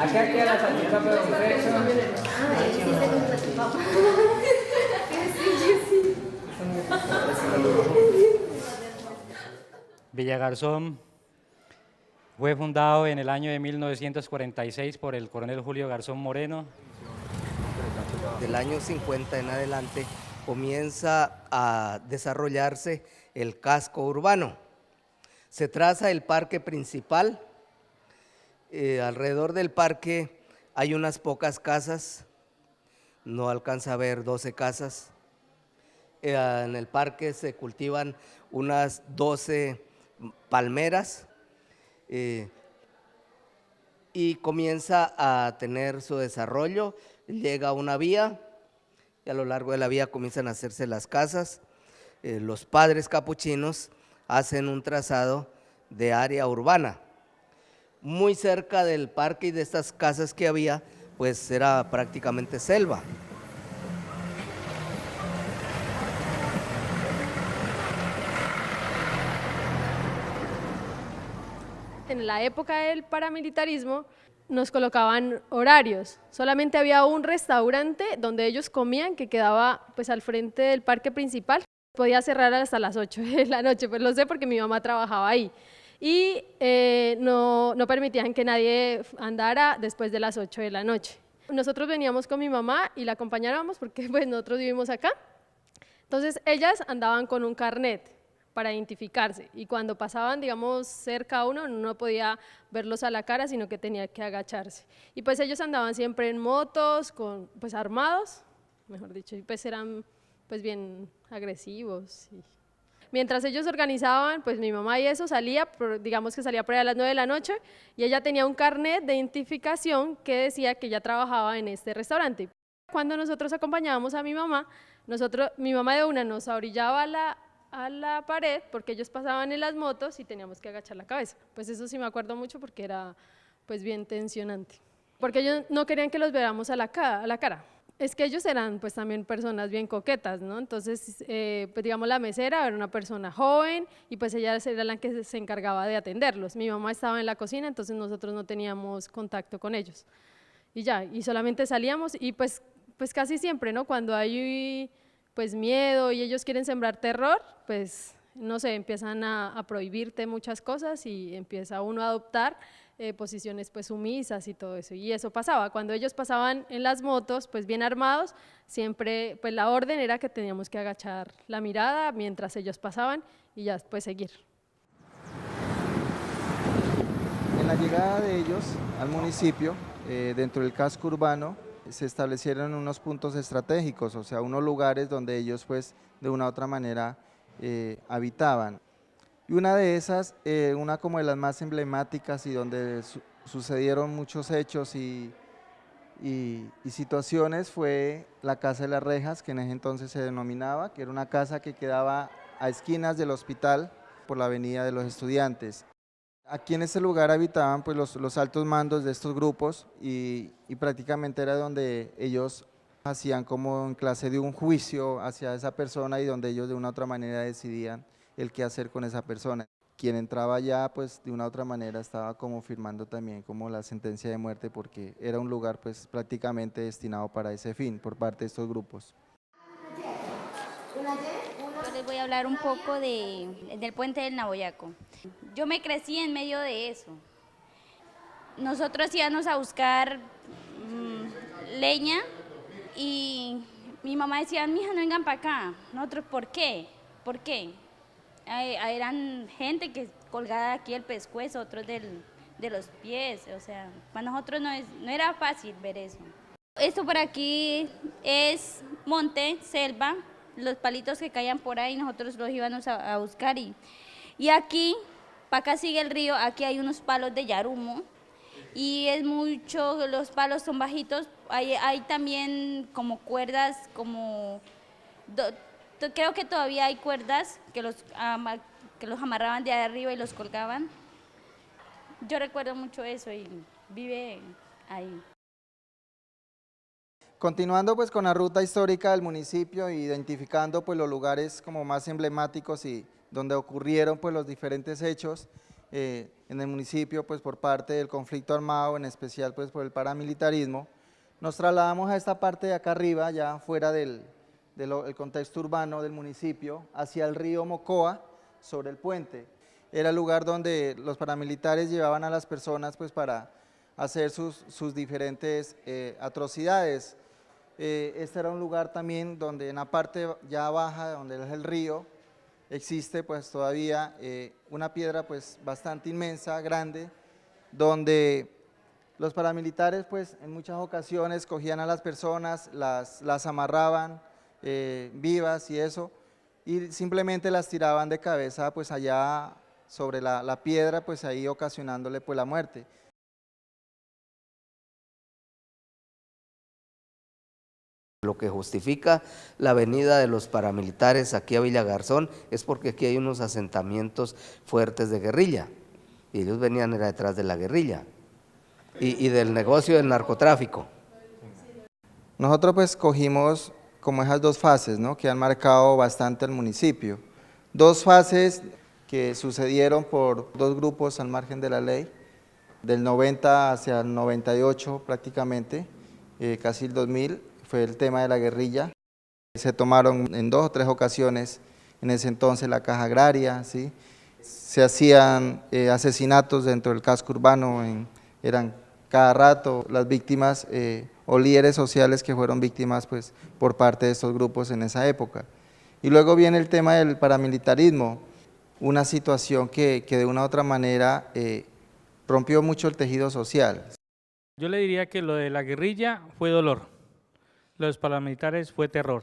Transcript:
Acá queda la salchipapa de un peso. Villa Garzón fue fundado en el año de 1946 por el coronel Julio Garzón Moreno. Del año 50 en adelante comienza a desarrollarse el casco urbano. Se traza el parque principal. Alrededor del parque hay unas pocas casas, no alcanza a ver 12 casas. En el parque se cultivan unas 12 palmeras y comienza a tener su desarrollo. Llega una vía y a lo largo de la vía comienzan a hacerse las casas. Los padres capuchinos hacen un trazado de área urbana. Muy cerca del parque y de estas casas que había, pues era prácticamente selva. En la época del paramilitarismo nos colocaban horarios, solamente había un restaurante donde ellos comían que quedaba pues al frente del parque principal, podía cerrar hasta las 8 de la noche, pues lo sé porque mi mamá trabajaba ahí y no permitían que nadie andara después de las 8 de la noche. Nosotros veníamos con mi mamá y la acompañábamos porque pues nosotros vivimos acá, entonces ellas andaban con un carnet para identificarse y cuando pasaban, digamos, cerca a uno, no podía verlos a la cara, sino que tenía que agacharse. Y pues ellos andaban siempre en motos, pues armados, mejor dicho, y pues eran pues bien agresivos. Mientras ellos organizaban, pues mi mamá y eso salía, digamos que salía por ahí a las 9 de la noche y ella tenía un carnet de identificación que decía que ella trabajaba en este restaurante. Cuando nosotros acompañábamos a mi mamá de una nos orillaba a la pared porque ellos pasaban en las motos y teníamos que agachar la cabeza. Pues eso sí me acuerdo mucho porque era pues bien tensionante. Porque ellos no querían que los veamos a la cara. Es que ellos eran pues también personas bien coquetas, ¿no? Entonces, pues digamos la mesera era una persona joven y pues ella era la que se encargaba de atenderlos. Mi mamá estaba en la cocina, entonces nosotros no teníamos contacto con ellos. Y ya, y solamente salíamos y pues casi siempre, ¿no? Cuando hay pues miedo y ellos quieren sembrar terror, pues no sé, empiezan a prohibirte muchas cosas y empieza uno a adoptar posiciones pues sumisas y todo eso, y eso pasaba, cuando ellos pasaban en las motos pues bien armados, siempre pues la orden era que teníamos que agachar la mirada mientras ellos pasaban y ya pues seguir. En la llegada de ellos al municipio, dentro del casco urbano, se establecieron unos puntos estratégicos, o sea, unos lugares donde ellos pues de una u otra manera habitaban. Y una de esas, una como de las más emblemáticas y donde sucedieron muchos hechos y situaciones fue la Casa de las Rejas, que en ese entonces se denominaba, que era una casa que quedaba a esquinas del hospital por la avenida de los Estudiantes. Aquí en este lugar habitaban pues los altos mandos de estos grupos y prácticamente era donde ellos hacían como en clase de un juicio hacia esa persona y donde ellos de una u otra manera decidían el qué hacer con esa persona. Quien entraba allá pues de una u otra manera estaba como firmando también como la sentencia de muerte porque era un lugar pues prácticamente destinado para ese fin por parte de estos grupos. Yo les voy a hablar un poco del puente del Naboyaco. Yo me crecí en medio de eso. Nosotros íbamos a buscar leña y mi mamá decía, mija, no vengan para acá. Nosotros, ¿por qué? ¿Por qué? Eran gente que colgada aquí el pescuezo, otros de los pies, o sea, para nosotros no era fácil ver eso. Esto por aquí es monte, selva, los palitos que caían por ahí nosotros los íbamos a buscar y aquí, para acá sigue el río, aquí hay unos palos de yarumo y es mucho, los palos son bajitos, hay también como cuerdas, creo que todavía hay cuerdas que los amarraban de arriba y los colgaban. Yo recuerdo mucho eso y vive ahí. Continuando pues con la ruta histórica del municipio, identificando pues los lugares como más emblemáticos y donde ocurrieron pues los diferentes hechos, en el municipio pues por parte del conflicto armado, en especial pues por el paramilitarismo, nos trasladamos a esta parte de acá arriba, ya fuera del contexto urbano del municipio, hacia el río Mocoa, sobre el puente. Era el lugar donde los paramilitares llevaban a las personas pues para hacer sus diferentes atrocidades. Este era un lugar también donde en la parte ya baja, donde es el río, existe pues todavía una piedra pues bastante inmensa, grande, donde los paramilitares pues en muchas ocasiones cogían a las personas, las amarraban vivas y eso, y simplemente las tiraban de cabeza pues allá sobre la piedra, pues ahí ocasionándole pues la muerte. Lo que justifica la venida de los paramilitares aquí a Villagarzón es porque aquí hay unos asentamientos fuertes de guerrilla, y ellos venían era detrás de la guerrilla y del negocio del narcotráfico. Nosotros pues cogimos como esas dos fases, ¿no?, que han marcado bastante el municipio. Dos fases que sucedieron por dos grupos al margen de la ley, del 90 hacia el 98 prácticamente, casi el 2000, fue el tema de la guerrilla. Se tomaron en 2 o 3 ocasiones en ese entonces la caja agraria, ¿sí? Se hacían asesinatos dentro del casco urbano, eran cada rato las víctimas o líderes sociales que fueron víctimas pues, por parte de estos grupos en esa época. Y luego viene el tema del paramilitarismo, una situación que de una u otra manera rompió mucho el tejido social. Yo le diría que lo de la guerrilla fue dolor, los paramilitares fue terror.